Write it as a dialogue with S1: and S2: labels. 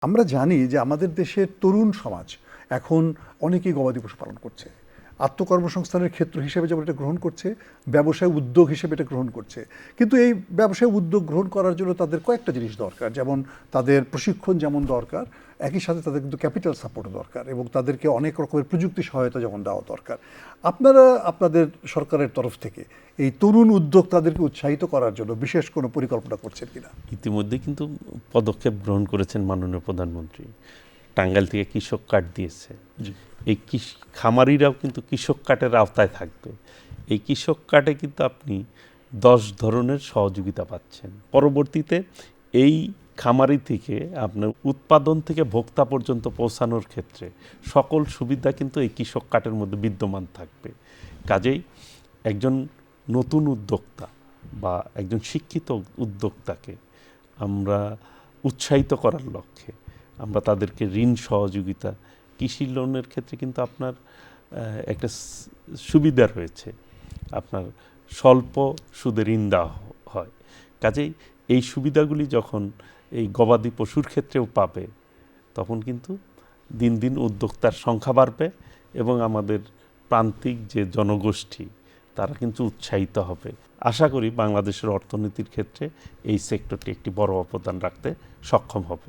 S1: আমরা জানি যে আমাদের দেশের তরুণ সমাজ এখন অনেকেই গবাদি পশু পালন করছে, আত্মকর্মসংস্থানের ক্ষেত্র হিসেবে যেমন এটা গ্রহণ করছে, ব্যবসায় উদ্যোগ হিসেবে এটা গ্রহণ করছে। কিন্তু এই ব্যবসায় উদ্যোগ গ্রহণ করার জন্য তাদের কয়েকটা জিনিস দরকার, যেমন তাদের প্রশিক্ষণ যেমন দরকার, একই সাথে তাদের কিন্তু ক্যাপিটাল সাপোর্ট দরকার এবং তাদেরকে অনেক রকমের প্রযুক্তি সহায়তা যেমন দেওয়া দরকার। আপনারা আপনাদের সরকারের তরফ থেকে এই তরুণ উদ্যোক্তাদেরকে উৎসাহিত করার জন্য বিশেষ কোনো পরিকল্পনা করছেন কিনা?
S2: ইতিমধ্যে কিন্তু পদক্ষেপ গ্রহণ করেছেন মাননীয় প্রধানমন্ত্রী। টাঙ্গাইল থেকে কৃষক কার্ড দিয়েছে। এই খামারিরাও কিন্তু কৃষক কার্ডের আওতায় থাকবে। এই কৃষক কার্ডে কিন্তু আপনি 10 ধরনের সহযোগিতা পাচ্ছেন। পরবর্তীতে এই খামারি থেকে আপনার উৎপাদন থেকে ভোক্তা পর্যন্ত পৌঁছানোর ক্ষেত্রে সকল সুবিধা কিন্তু এই কৃষক কার্ডের মধ্যে বিদ্যমান থাকবে। কাজেই একজন নতুন উদ্যোক্তা বা একজন শিক্ষিত উদ্যোক্তাকে আমরা উৎসাহিত করার লক্ষ্যে আমরা তাদেরকে ঋণ সহযোগিতা, কৃষি লোনের ক্ষেত্রে কিন্তু আপনার একটা সুবিধা রয়েছে, আপনার স্বল্প সুদে ঋণ দেওয়া হয়। কাজেই এই সুবিধাগুলি যখন এই গবাদি পশুর ক্ষেত্রেও পাবে, তখন কিন্তু দিন দিন উদ্যোক্তার সংখ্যা বাড়বে এবং আমাদের প্রান্তিক যে জনগোষ্ঠী তারা কিন্তু উৎসাহিত হবে। আশা করি বাংলাদেশের অর্থনীতির ক্ষেত্রে এই সেক্টরটি একটি বড় অবদান রাখতে সক্ষম হবে।